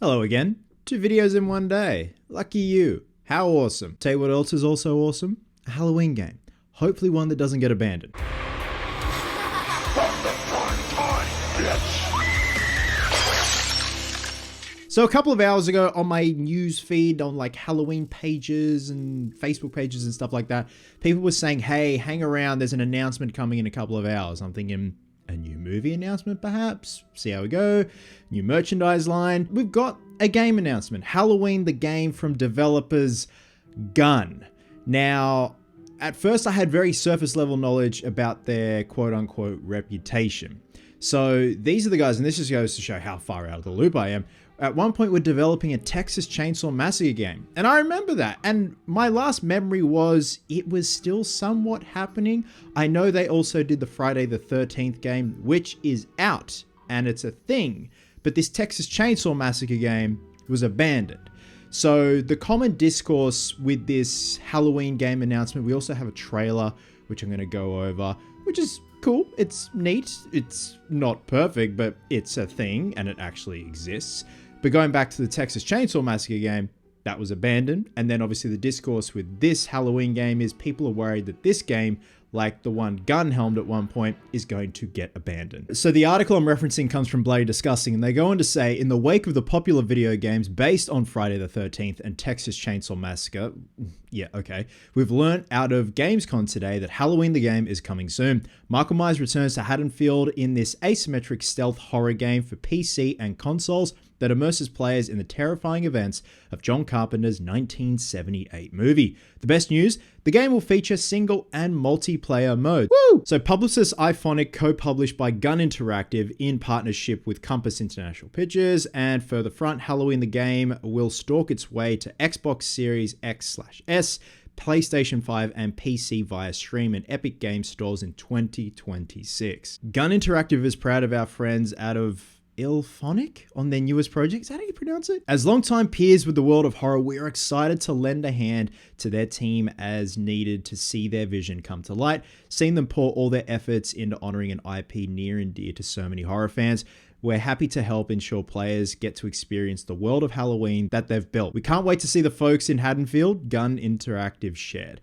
Hello again. 2 videos in one day. Lucky you. How awesome. Tell you what else is also awesome? A Halloween game. Hopefully one that doesn't get abandoned. So a couple of hours ago on my news feed on like Halloween pages and Facebook pages and stuff like that, people were saying, hey, hang around, there's an announcement coming in a couple of hours. I'm thinking, a new movie announcement perhaps? See how we go. New merchandise line. We've got a game announcement. Halloween the game from developers Gun. Now, at first I had very surface level knowledge about their quote unquote reputation. So these are the guys, and this just goes to show how far out of the loop I am. At one point, we're developing a Texas Chainsaw Massacre game. And I remember that. And my last memory was it was still somewhat happening. I know they also did the Friday the 13th game, which is out and it's a thing. But this Texas Chainsaw Massacre game was abandoned. So the common discourse with this Halloween game announcement, we also have a trailer, which I'm going to go over, which is cool. It's neat. It's not perfect, but it's a thing and it actually exists. But going back to the Texas Chainsaw Massacre game, that was abandoned. And then obviously the discourse with this Halloween game is people are worried that this game, like the one Gun helmed at one point, is going to get abandoned. So the article I'm referencing comes from Bloody Disgusting, and they go on to say, in the wake of the popular video games based on Friday the 13th and Texas Chainsaw Massacre, yeah, okay, we've learned out of Gamescom today that Halloween the game is coming soon. Michael Myers returns to Haddonfield in this asymmetric stealth horror game for PC and consoles that immerses players in the terrifying events of John Carpenter's 1978 movie. The best news, the game will feature single and multiplayer modes. Woo! So Publicis Iphonic, co-published by Gun Interactive in partnership with Compass International Pictures, and further front, Halloween the game will stalk its way to Xbox Series X/S, PlayStation 5 and PC via stream and Epic Games stores in 2026. Gun Interactive is proud of our friends out of Iphonic on their newest project. Is that how you pronounce it? As longtime peers with the world of horror, we are excited to lend a hand to their team as needed to see their vision come to light. Seeing them pour all their efforts into honoring an IP near and dear to so many horror fans, we're happy to help ensure players get to experience the world of Halloween that they've built. We can't wait to see the folks in Haddonfield, Gun Interactive shared.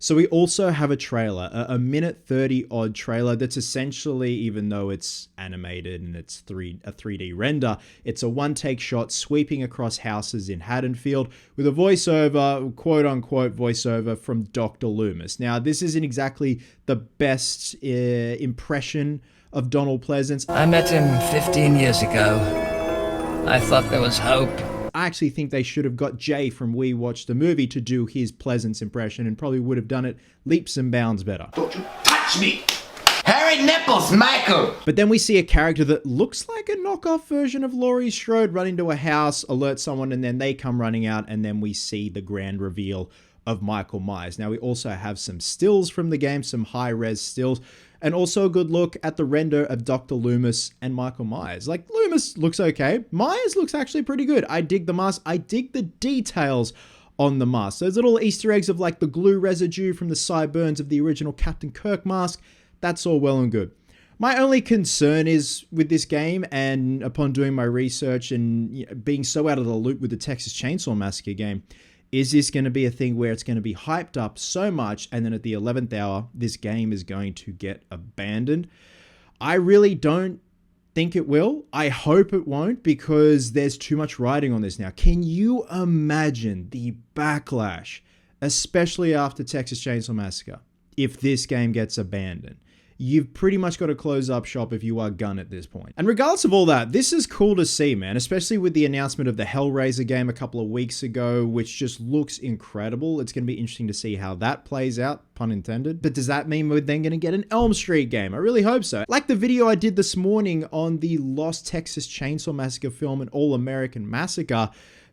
So we also have a trailer, a minute 30 odd trailer that's essentially, even though it's animated and it's a 3D render, it's a one-take shot sweeping across houses in Haddonfield with a voiceover, quote unquote voiceover from Dr. Loomis. Now, this isn't exactly the best impression of Donald Pleasence. I met him 15 years ago. I thought there was hope. I actually think they should have got Jay from We Watched the Movie to do his Pleasance impression and probably would have done it leaps and bounds better. Don't you touch me! Hairy nipples, Michael! But then we see a character that looks like a knockoff version of Laurie Strode run into a house, alert someone, and then they come running out, and then we see the grand reveal of Michael Myers. Now we also have some stills from the game, some high-res stills, and also a good look at the render of Dr. Loomis and Michael Myers. Like, Loomis looks okay. Myers looks actually pretty good. I dig the mask. I dig the details on the mask. Those little Easter eggs of like the glue residue from the sideburns of the original Captain Kirk mask. That's all well and good. My only concern is with this game, and upon doing my research and being so out of the loop with the Texas Chainsaw Massacre game, is this going to be a thing where it's going to be hyped up so much and then at the 11th hour, this game is going to get abandoned? I really don't think it will. I hope it won't, because there's too much riding on this now. Can you imagine the backlash, especially after Texas Chainsaw Massacre, if this game gets abandoned? You've pretty much got to close up shop if you are Gun at this point. And regardless of all that, this is cool to see, man, especially with the announcement of the Hellraiser game a couple of weeks ago, which just looks incredible. It's going to be interesting to see how that plays out, pun intended. But does that mean we're then going to get an Elm Street game? I really hope so. Like the video I did this morning on the Lost Texas Chainsaw Massacre film and All American Massacre,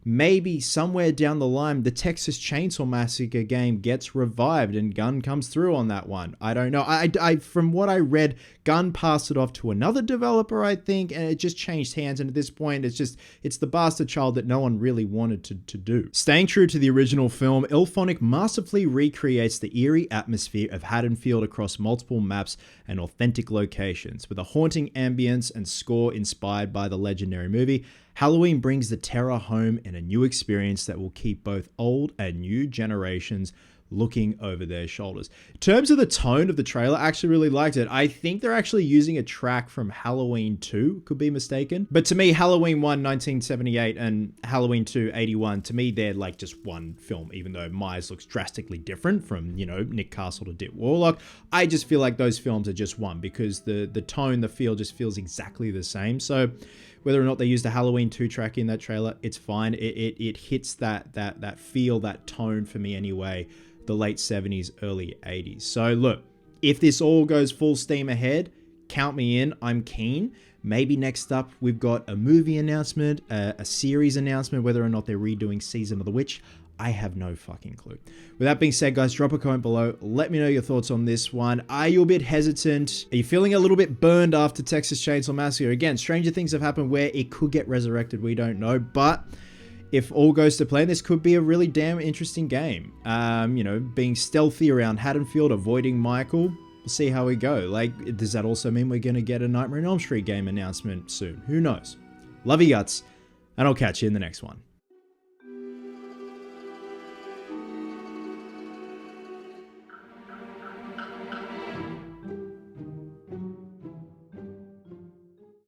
maybe somewhere down the line, the Texas Chainsaw Massacre game gets revived and Gun comes through on that one. I don't know. I from what I read, Gun passed it off to another developer, I think, and it just changed hands. And at this point, it's the bastard child that no one really wanted to do. Staying true to the original film, Iphonic masterfully recreates the eerie atmosphere of Haddonfield across multiple maps and authentic locations, with a haunting ambience and score inspired by the legendary movie. Halloween brings the terror home in a new experience that will keep both old and new generations looking over their shoulders. In terms of the tone of the trailer, I actually really liked it. I think they're actually using a track from Halloween 2, could be mistaken. But to me, Halloween 1, 1978 and Halloween 2, 81, to me, they're like just one film, even though Myers looks drastically different from, you know, Nick Castle to Dick Warlock. I just feel like those films are just one because the tone, the feel just feels exactly the same. So whether or not they used a Halloween 2 track in that trailer, it's fine. It hits that feel, that tone for me anyway, the late 70s, early 80s. So look, if this all goes full steam ahead, count me in. I'm keen. Maybe next up we've got a movie announcement, a series announcement, whether or not they're redoing Season of the Witch. I have no fucking clue. With that being said, guys, drop a comment below. Let me know your thoughts on this one. Are you a bit hesitant? Are you feeling a little bit burned after Texas Chainsaw Massacre? Again, stranger things have happened where it could get resurrected. We don't know, but if all goes to plan, this could be a really damn interesting game. You know, being stealthy around Haddonfield, avoiding Michael. We'll see how we go. Like, does that also mean we're going to get a Nightmare on Elm Street game announcement soon? Who knows? Love you guts, and I'll catch you in the next one.